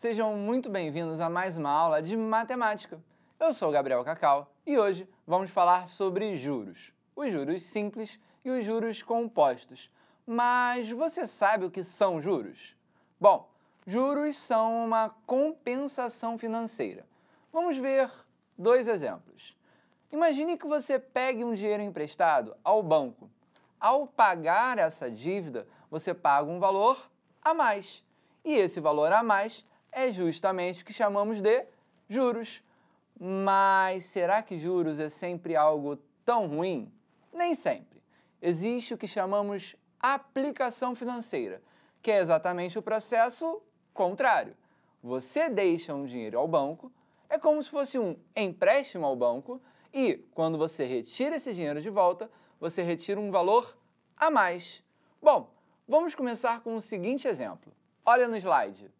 Sejam muito bem-vindos a mais uma aula de matemática. Eu sou o Gabriel Cacau e hoje vamos falar sobre juros. Os juros simples e os juros compostos. Mas você sabe o que são juros? Bom, juros são uma compensação financeira. Vamos ver dois exemplos. Imagine que você pegue um dinheiro emprestado ao banco. Ao pagar essa dívida, você paga um valor a mais. E esse valor a mais é justamente o que chamamos de juros. Mas será que juros é sempre algo tão ruim? Nem sempre. Existe o que chamamos aplicação financeira, que é exatamente o processo contrário. Você deixa um dinheiro ao banco, é como se fosse um empréstimo ao banco, e quando você retira esse dinheiro de volta, você retira um valor a mais. Bom, vamos começar com o seguinte exemplo. Olha no slide.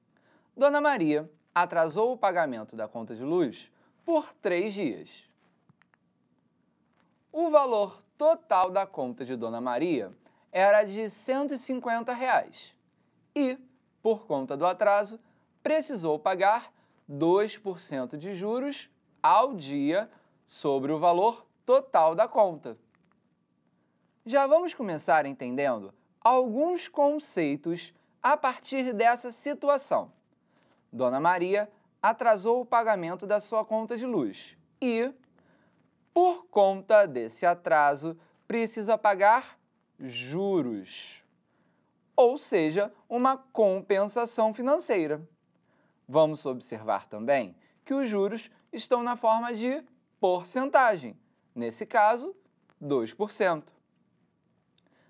Dona Maria atrasou o pagamento da conta de luz por 3 dias. O valor total da conta de Dona Maria era de R$ 150 e, por conta do atraso, precisou pagar 2% de juros ao dia sobre o valor total da conta. Já vamos começar entendendo alguns conceitos a partir dessa situação. Dona Maria atrasou o pagamento da sua conta de luz e, por conta desse atraso, precisa pagar juros, ou seja, uma compensação financeira. Vamos observar também que os juros estão na forma de porcentagem, nesse caso, 2%.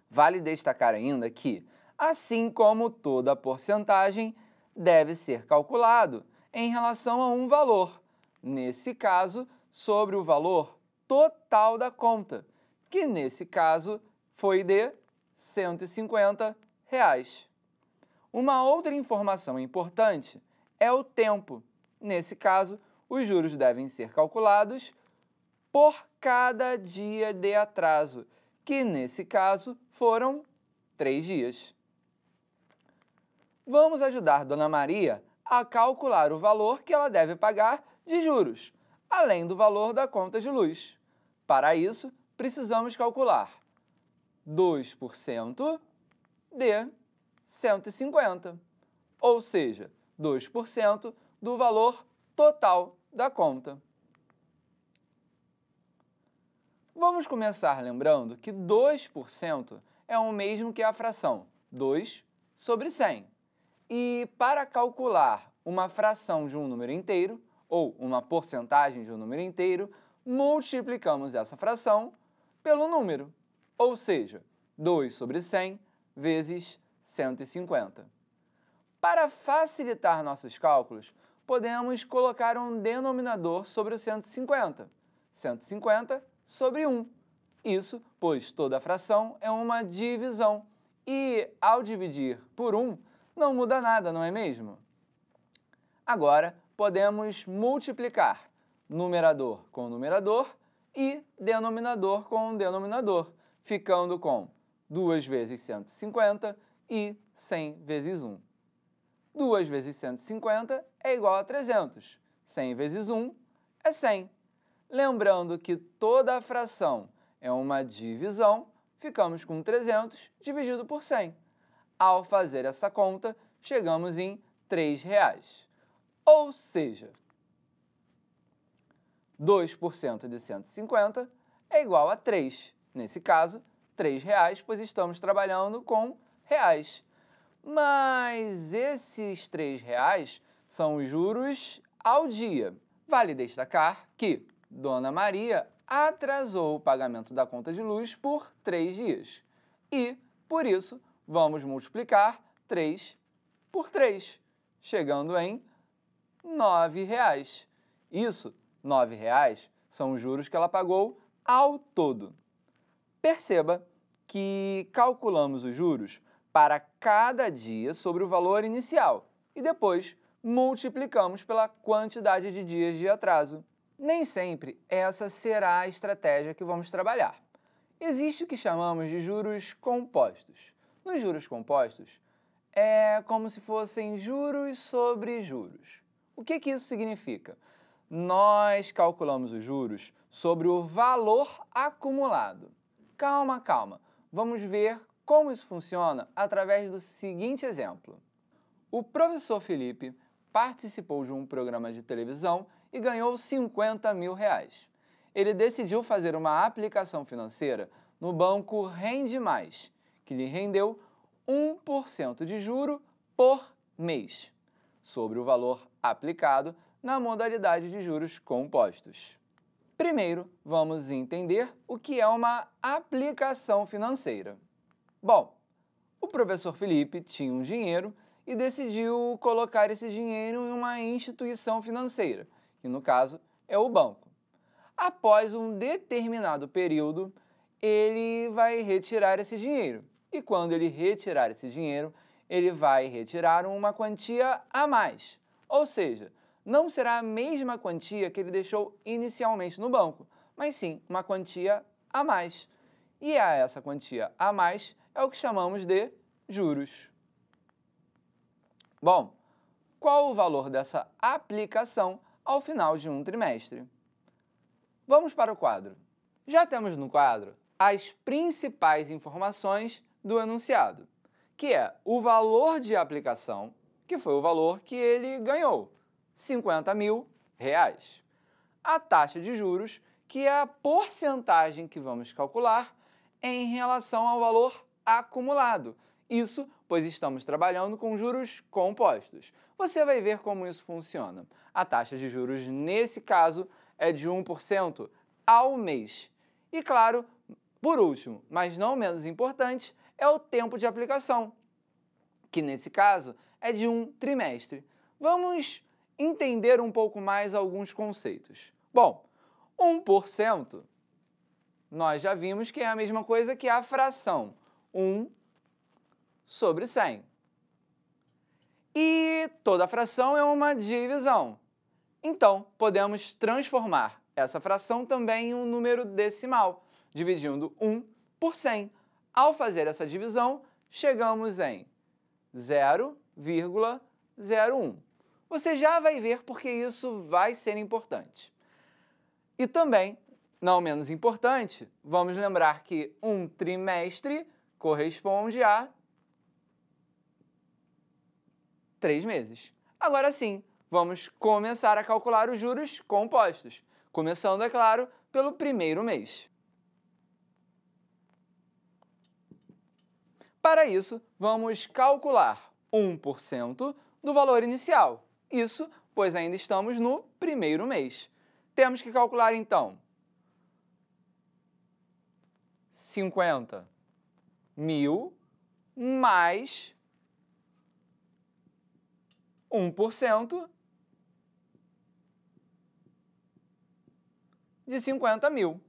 Vale destacar ainda que, assim como toda porcentagem, deve ser calculado em relação a um valor, nesse caso, sobre o valor total da conta, que nesse caso foi de R$ 150. Uma outra informação importante é o tempo. Nesse caso, os juros devem ser calculados por cada dia de atraso, que nesse caso foram 3 dias. Vamos ajudar Dona Maria a calcular o valor que ela deve pagar de juros, além do valor da conta de luz. Para isso, precisamos calcular 2% de 150, ou seja, 2% do valor total da conta. Vamos começar lembrando que 2% é o mesmo que a fração 2 sobre 100. E para calcular uma fração de um número inteiro, ou uma porcentagem de um número inteiro, multiplicamos essa fração pelo número, ou seja, 2 sobre 100 vezes 150. Para facilitar nossos cálculos, podemos colocar um denominador sobre o 150. 150 sobre 1. Isso, pois toda fração é uma divisão e, ao dividir por 1, não muda nada, não é mesmo? Agora, podemos multiplicar numerador com numerador e denominador com denominador, ficando com 2 vezes 150 e 100 vezes 1. 2 vezes 150 é igual a 300. 100 vezes 1 é 100. Lembrando que toda a fração é uma divisão, ficamos com 300 dividido por 100. Ao fazer essa conta, chegamos em R$ 3. Ou seja, 2% de 150 é igual a 3. Nesse caso, R$ 3, pois estamos trabalhando com reais. Mas esses R$ 3 são os juros ao dia. Vale destacar que Dona Maria atrasou o pagamento da conta de luz por 3 dias. E, por isso, vamos multiplicar 3 por 3, chegando em R$ 9. Isso, R$ 9, são os juros que ela pagou ao todo. Perceba que calculamos os juros para cada dia sobre o valor inicial e depois multiplicamos pela quantidade de dias de atraso. Nem sempre essa será a estratégia que vamos trabalhar. Existe o que chamamos de juros compostos. Nos juros compostos, é como se fossem juros sobre juros. O que isso significa? Nós calculamos os juros sobre o valor acumulado. Calma, calma. Vamos ver como isso funciona através do seguinte exemplo. O professor Felipe participou de um programa de televisão e ganhou 50 mil reais. Ele decidiu fazer uma aplicação financeira no banco Rende Mais, que lhe rendeu 1% de juro por mês, sobre o valor aplicado na modalidade de juros compostos. Primeiro, vamos entender o que é uma aplicação financeira. Bom, o professor Felipe tinha um dinheiro e decidiu colocar esse dinheiro em uma instituição financeira, que no caso é o banco. Após um determinado período, ele vai retirar esse dinheiro. E quando ele retirar esse dinheiro, ele vai retirar uma quantia a mais. Ou seja, não será a mesma quantia que ele deixou inicialmente no banco, mas sim uma quantia a mais. E essa quantia a mais é o que chamamos de juros. Bom, qual o valor dessa aplicação ao final de um trimestre? Vamos para o quadro. Já temos no quadro as principais informações do enunciado, que é o valor de aplicação, que foi o valor que ele ganhou, 50 mil reais. A taxa de juros, que é a porcentagem que vamos calcular em relação ao valor acumulado. Isso, pois estamos trabalhando com juros compostos. Você vai ver como isso funciona. A taxa de juros, nesse caso, é de 1% ao mês. E, claro, por último, mas não menos importante, é o tempo de aplicação, que nesse caso é de um trimestre. Vamos entender um pouco mais alguns conceitos. Bom, 1% nós já vimos que é a mesma coisa que a fração 1 sobre 100. E toda fração é uma divisão. Então, podemos transformar essa fração também em um número decimal, dividindo 1 por 100. Ao fazer essa divisão, chegamos em 0,01. Você já vai ver porque isso vai ser importante. E também, não menos importante, vamos lembrar que um trimestre corresponde a 3 meses. Agora sim, vamos começar a calcular os juros compostos, começando, é claro, pelo primeiro mês. Para isso, vamos calcular 1% do valor inicial. Isso, pois ainda estamos no primeiro mês. Temos que calcular, então, 50 mil mais 1% de 50 mil.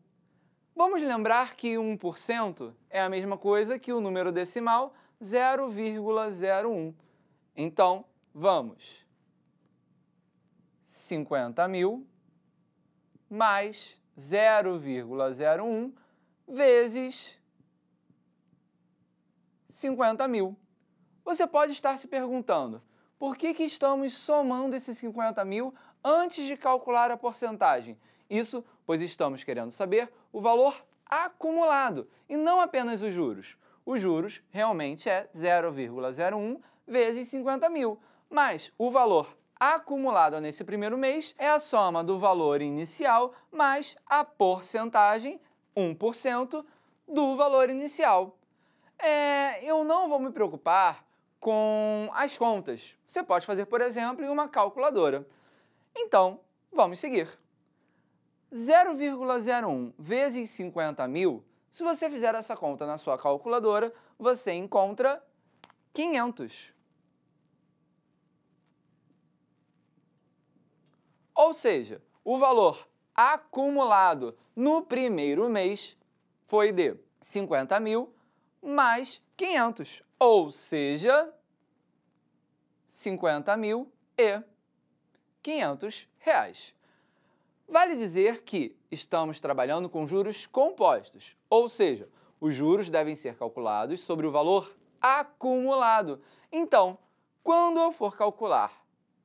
Vamos lembrar que 1% é a mesma coisa que o número decimal 0,01. Então, vamos 50 mil mais 0,01 vezes 50 mil. Você pode estar se perguntando, por que estamos somando esses 50 mil antes de calcular a porcentagem? Isso, pois estamos querendo saber o valor acumulado e não apenas os juros. Os juros realmente é 0,01 vezes 50 mil, mas o valor acumulado nesse primeiro mês é a soma do valor inicial mais a porcentagem, 1%, do valor inicial. Eu não vou me preocupar com as contas. Você pode fazer, por exemplo, em uma calculadora. Então, vamos seguir. 0,01 vezes 50 mil, se você fizer essa conta na sua calculadora, você encontra 500. Ou seja, o valor acumulado no primeiro mês foi de 50 mil mais 500, ou seja, 50 mil e 500 reais. Vale dizer que estamos trabalhando com juros compostos, ou seja, os juros devem ser calculados sobre o valor acumulado. Então, quando eu for calcular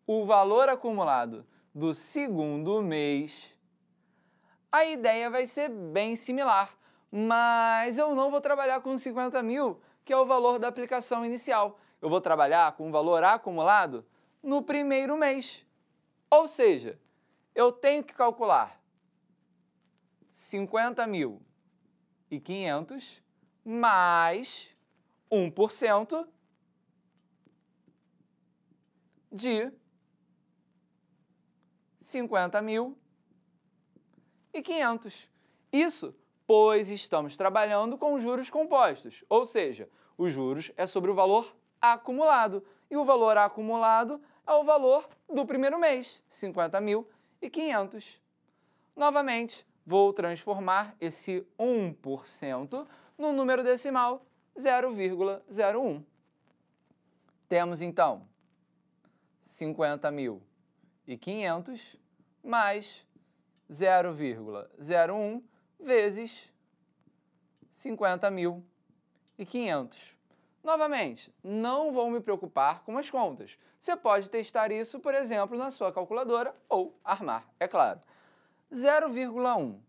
o valor acumulado do segundo mês, a ideia vai ser bem similar, mas eu não vou trabalhar com 50 mil, que é o valor da aplicação inicial. Eu vou trabalhar com o valor acumulado no primeiro mês. Ou seja, eu tenho que calcular 50.500 mais 1% de 50.500. Isso pois estamos trabalhando com juros compostos, ou seja, os juros é sobre o valor acumulado, e o valor acumulado é o valor do primeiro mês, 50.500. Novamente, vou transformar esse 1% no número decimal 0,01. Temos, então, 50.500 mais 0,01 vezes 50.500. Novamente, não vou me preocupar com as contas. Você pode testar isso, por exemplo, na sua calculadora ou armar, é claro. 0,1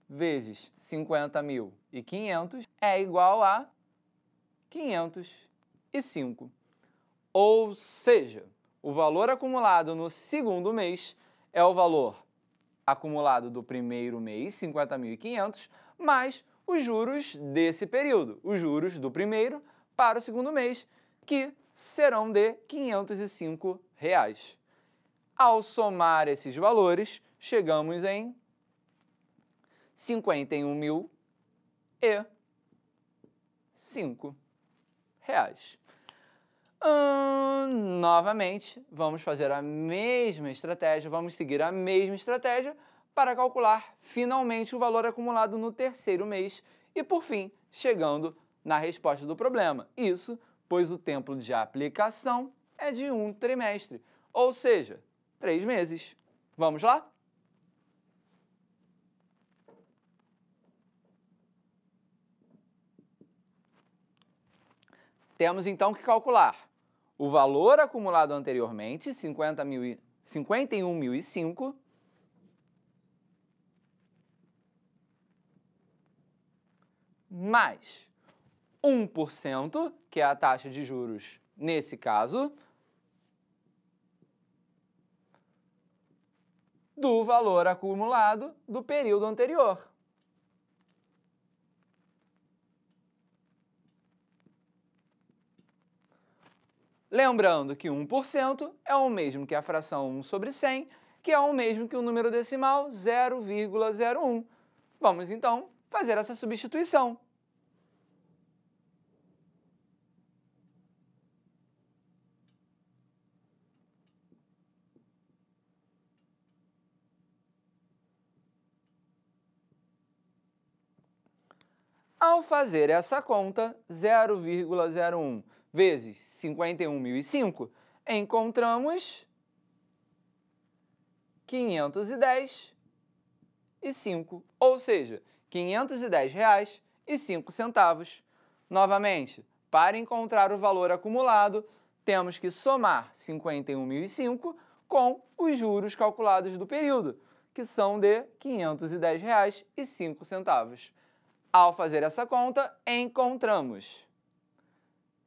vezes 50.500 é igual a 505. Ou seja, o valor acumulado no segundo mês é o valor acumulado do primeiro mês, 50.500, mais os juros desse período, os juros do primeiro para o segundo mês, que serão de R$ 505. Ao somar esses valores, chegamos em R$ 51.005. Novamente, vamos fazer a mesma estratégia, vamos seguir a mesma estratégia para calcular finalmente o valor acumulado no terceiro mês e, por fim, chegando na resposta do problema. Isso, pois o tempo de aplicação é de um trimestre, ou seja, 3 meses. Vamos lá? Temos então que calcular o valor acumulado anteriormente, 51.005, mais 1%, que é a taxa de juros nesse caso, do valor acumulado do período anterior. Lembrando que 1% é o mesmo que a fração 1 sobre 100, que é o mesmo que o número decimal 0,01. Vamos, então, fazer essa substituição. Ao fazer essa conta, 0,01 vezes 51.005, encontramos 510,05, ou seja, R$ 510,05. Novamente, para encontrar o valor acumulado, temos que somar 51.005 com os juros calculados do período, que são de R$ 510,05. Ao fazer essa conta, encontramos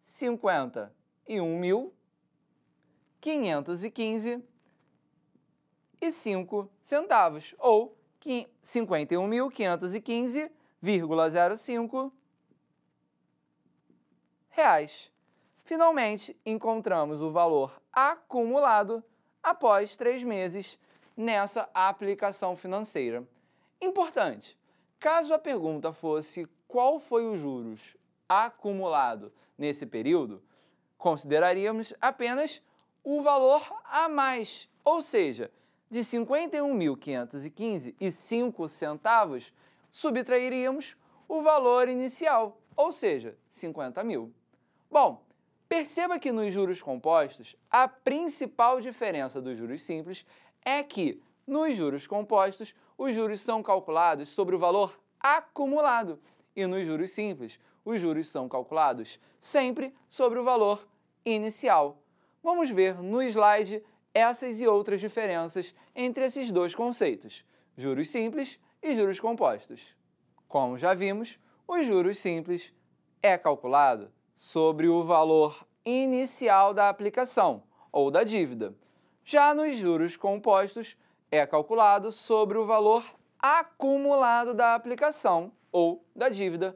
51.515,05, ou 51.515,05 reais. Finalmente, encontramos o valor acumulado após 3 meses nessa aplicação financeira. Importante, caso a pergunta fosse qual foi os juros acumulado nesse período, consideraríamos apenas o valor a mais, ou seja, de 51.515,05, subtrairíamos o valor inicial, ou seja, 50 mil. Bom, perceba que nos juros compostos, a principal diferença dos juros simples é que, nos juros compostos, os juros são calculados sobre o valor acumulado e nos juros simples, os juros são calculados sempre sobre o valor inicial. Vamos ver no slide essas e outras diferenças entre esses dois conceitos, juros simples e juros compostos. Como já vimos, os juros simples é calculado sobre o valor inicial da aplicação ou da dívida. Já nos juros compostos, é calculado sobre o valor acumulado da aplicação ou da dívida.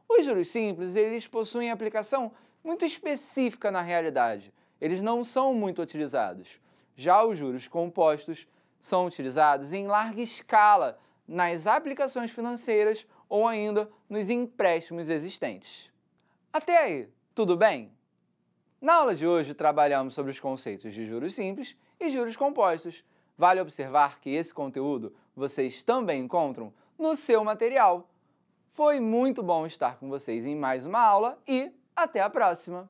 Os juros simples, eles possuem aplicação muito específica na realidade. Eles não são muito utilizados. Já os juros compostos são utilizados em larga escala nas aplicações financeiras ou ainda nos empréstimos existentes. Até aí, tudo bem? Na aula de hoje, trabalhamos sobre os conceitos de juros simples e juros compostos. Vale observar que esse conteúdo vocês também encontram no seu material. Foi muito bom estar com vocês em mais uma aula e até a próxima!